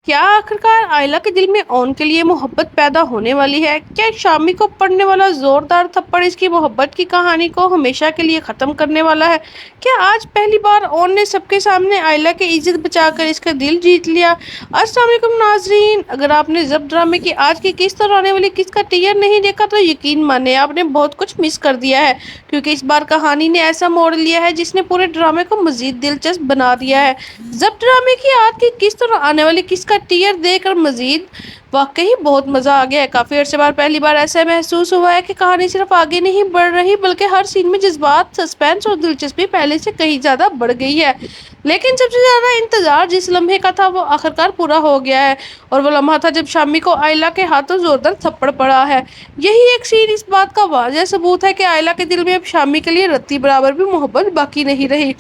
क्या आखिरकार आयला के दिल में ओन के लिए मोहब्बत पैदा होने वाली है? क्या शामी को पड़ने वाला जोरदार थप्पड़ इसकी मोहब्बत की कहानी को हमेशा के लिए खत्म करने वाला है? क्या आज पहली बार ओन ने सबके सामने आयला की इज्जत बचाकर इसका दिल जीत लिया? अस्सलाम वालेकुम नाजरीन, अगर आपने जब ड्रामे की आज की किस्त और आने वाली किस्त का टीजर नहीं देखा तो यकीन माने आपने बहुत कुछ मिस कर दिया है, क्योंकि इस बार कहानी ने ऐसा मोड़ लिया है जिसने पूरे ड्रामे को मजीद दिलचस्प बना दिया है। जब ड्रामे की आज की किस्त और आने वाली किस्त का टीयर देखकर मजीद वाकई बहुत मजा आ गया है। काफी अरसे बाद पहली बार ऐसा महसूस हुआ है कि कहानी सिर्फ आगे नहीं बढ़ रही बल्कि हर सीन में जज्बात, सस्पेंस और दिलचस्पी पहले से कहीं ज्यादा बढ़ गई है। लेकिन सबसे ज्यादा इंतजार जिस लम्हे का था वो आखिरकार पूरा हो गया है, और वो लम्हा था जब शामी को आयला के हाथों जोरदार थप्पड़ पड़ा है। यही एक सीन इस बात का वाज़ेह सबूत है कि आयला के दिल में अब शामी के लिए रत्ती बराबर भी मोहब्बत बाकी नहीं रही।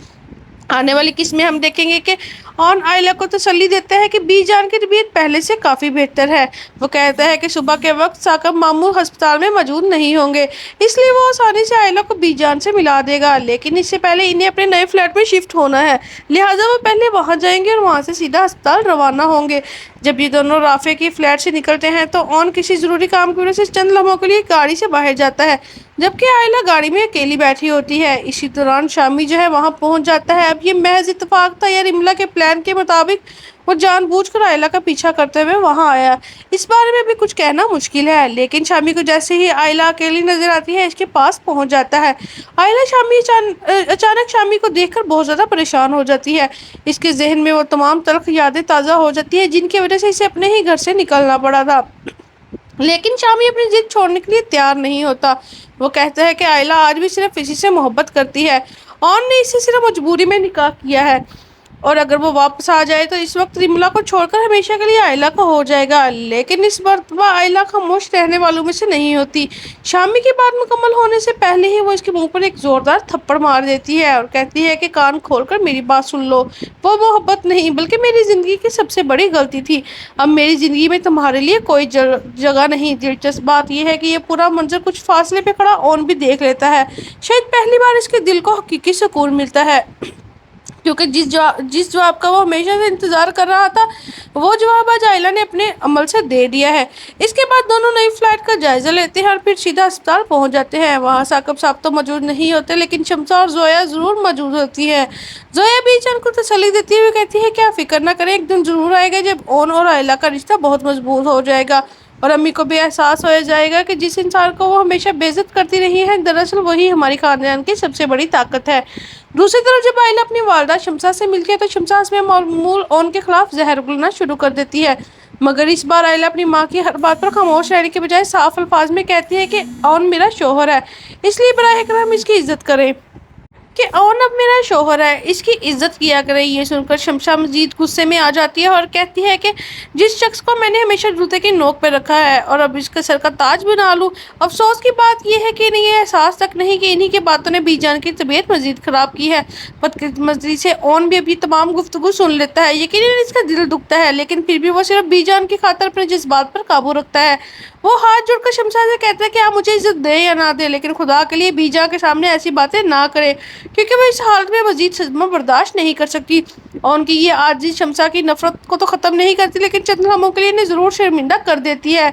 आने वाली किस्त में हम देखेंगे कि ऑन आयला को तसल्ली देता है कि बी जान की तबीयत पहले से काफ़ी बेहतर है। वो कहता है कि सुबह के वक्त साकब मामू अस्पताल में मौजूद नहीं होंगे, इसलिए वो आसानी से आयला को बी जान से मिला देगा। लेकिन इससे पहले इन्हें अपने नए फ्लैट में शिफ्ट होना है, लिहाजा वो पहले वहाँ जाएंगे और वहाँ से सीधा अस्पताल रवाना होंगे। जब ये दोनों राफे की फ्लैट से निकलते हैं तो ऑन किसी ज़रूरी काम की वजह से चंद लम्हों के लिए गाड़ी से बाहर जाता है, जबकि आयला गाड़ी में अकेली बैठी होती है। इसी दौरान शामी जो है वहां पहुंच जाता है। अब ये महज इत्तेफाक था या रिमला के प्लान के मुताबिक वो जानबूझकर आयला का पीछा करते हुए वहां आया, इस बारे में भी कुछ कहना मुश्किल है। लेकिन शामी को जैसे ही आयला अकेली नजर आती है इसके पास पहुंच जाता है। आयला अचानक शामी को देखकर बहुत ज्यादा परेशान हो जाती है। इसके जहन में वो तमाम तल्ख यादें ताज़ा हो जाती है जिनकी वजह से इसे अपने ही घर से निकलना पड़ा था। लेकिन शामी अपनी जिद छोड़ने के लिए तैयार नहीं होता। वो कहता है कि आयला आज भी सिर्फ इसी से मोहब्बत करती है, ऑन ने इसे सिर्फ मजबूरी में निकाह किया है, और अगर वो वापस आ जाए तो इस वक्त रिमला को छोड़कर हमेशा के लिए आयला का हो जाएगा। लेकिन इस मर्तबा आयला खामोश रहने वालों में से नहीं होती। शामी की बात मुकम्मल होने से पहले ही वो इसके मुंह पर एक जोरदार थप्पड़ मार देती है और कहती है कि कान खोलकर मेरी बात सुन लो, वो मोहब्बत नहीं बल्कि मेरी ज़िंदगी की सबसे बड़ी गलती थी। अब मेरी ज़िंदगी में तुम्हारे लिए कोई जगह नहीं। दिलचस्प बात यह है कि ये पूरा मंजर कुछ फासले पे खड़ा ऑन भी देख लेता है। शायद पहली बार इसके दिल को हकीकी सुकून मिलता है, क्योंकि जिस जवाब का वो हमेशा से इंतजार कर रहा था वो जवाब आज आयला ने अपने अमल से दे दिया है। इसके बाद दोनों नई फ्लाइट का जायजा लेते हैं और फिर सीधा अस्पताल पहुंच जाते हैं। वहां साकब साहब तो मौजूद नहीं होते, लेकिन शम्सा और जोया जरूर मौजूद होती है। जोया बीचन को तसल्ली देती हुए कहती है कि आप फिक्र ना करें, एक दिन जरूर आएगा जब ओन और आयला का रिश्ता बहुत मजबूत हो जाएगा और अम्मी को भी एहसास हो जाएगा कि जिस इंसान को वो हमेशा बेइज्जत करती रही है दरअसल वही हमारी खानदान की सबसे बड़ी ताकत है। दूसरी तरफ जब आयला अपनी वालदा शम्सा से मिलती है तो शम्सा इसमें मामूल ओन के खिलाफ जहर उगलना शुरू कर देती है, मगर इस बार आयला अपनी माँ की हर बात पर खामोश रहने के बजाय साफ अल्फाज में कहती है कि ओन मेरा शोहर है, इसलिए बराह करम इसकी इज्जत करें, कि ओन अब मेरा शोहर है, इसकी इज्जत किया करे। ये सुनकर शमशा मजीद गुस्से में आ जाती है और कहती है कि जिस शख्स को मैंने हमेशा जूते की नोक पे रखा है और अब इसके सर का ताज बना लूं। अफसोस की बात यह है कि इन्हें ये एहसास तक नहीं कि इन्हीं की बातों ने बीजान की तबीयत मजीद ख़राब की है। बदकिस्मती से ओन भी अभी तमाम गुफ्तगू सुन लेता है। यकीनन इसका दिल दुखता है, लेकिन फिर भी वो सिर्फ बीजान की खातर अपने जज्बात पर काबू रखता है। वो हाथ जोड़कर शमशा से कहता है कि आप मुझे इज्जत दें या ना दें, लेकिन खुदा के लिए बीजा के सामने ऐसी बातें ना करें, क्योंकि वो इस हालत में मजीद सदमा बर्दाश्त नहीं कर सकती। और उनकी ये आजिज़ शमशा की नफरत को तो ख़त्म नहीं करती, लेकिन चंद लम्हों के लिए इन्हें ज़रूर शर्मिंदा कर देती है।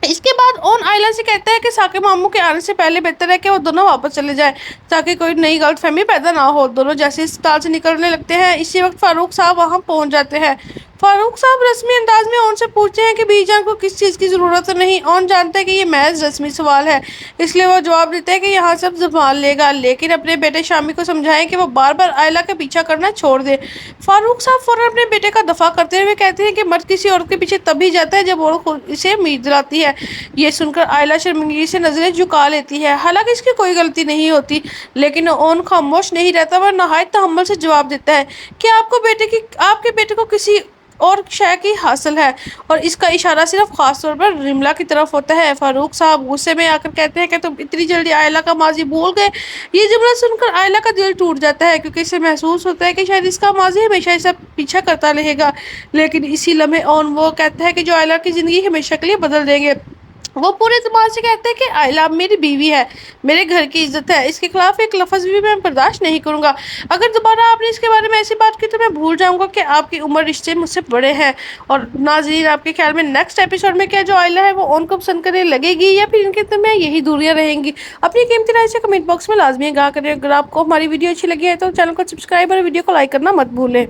इसके बाद ओन आयला से कहता है कि साकिब मामू के आने से पहले बेहतर है कि वो दोनों वापस चले जाएं, ताकि कोई नई गलतफहमी पैदा ना हो। दोनों जैसे अस्पताल से निकलने लगते हैं इसी वक्त फारूक साहब वहां पहुंच जाते हैं। फारूक साहब रस्मी अंदाज में ओन से पूछते हैं कि बीजान को किस चीज़ की ज़रूरत नहीं। ओन जानता है कि ये महज रस्मी सवाल है, इसलिए वो जवाब देते हैं कि यहाँ सब संभाल लेगा, लेकिन अपने बेटे शामी को समझाएं कि वो बार बार आयला का पीछा करना छोड़ दे। फारूक साहब फौरन अपने बेटे का दफा करते हुए कहते हैं कि मर्द किसी औरत के पीछे तभी जाता है जब औरत इसे उम्मीद दिलाती है। ये सुनकर आयला शर्मिंदगी से नजरें झुका लेती है, हालांकि इसकी कोई गलती नहीं होती। लेकिन ओन खामोश नहीं रहता, वह नहायत तहम्मुल से जवाब देता है कि आपके बेटे को किसी और शय की हासिल है, और इसका इशारा सिर्फ खास तौर पर रिमला की तरफ होता है। फारूक साहब गुस्से में आकर कहते हैं कि तुम इतनी जल्दी आयला का माजी भूल गए। ये जुमला सुनकर आयला का दिल टूट जाता है, क्योंकि इसे महसूस होता है कि शायद इसका माजी हमेशा इसे पीछा करता रहेगा। लेकिन इसी लम्हे ऑन वो कहता है कि जो आयला की ज़िंदगी हमेशा के लिए बदल देंगे। وہ پورے اعتماد سے کہتے ہیں کہ آئلہ میری بیوی ہے، میرے گھر کی عزت ہے، اس کے خلاف ایک لفظ بھی میں برداشت نہیں کروں گا۔ اگر دوبارہ آپ نے اس کے بارے میں ایسی بات کی تو میں بھول جاؤں گا کہ آپ کی عمر رشتے مجھ سے بڑے ہیں۔ اور ناظرین، آپ کے خیال میں نیکسٹ ایپیسوڈ میں کیا جو آئلہ ہے وہ اون کو پسند کرنے لگے گی یا پھر ان کے درمیان یہی دوریاں رہیں گی؟ اپنی قیمتی رائے سے کمنٹ باکس میں لازمی آگاہ کریں۔ اگر آپ کو ہماری ویڈیو اچھی لگی ہے تو چینل کو سبسکرائب اور ویڈیو کو لائک کرنا مت بھولیں۔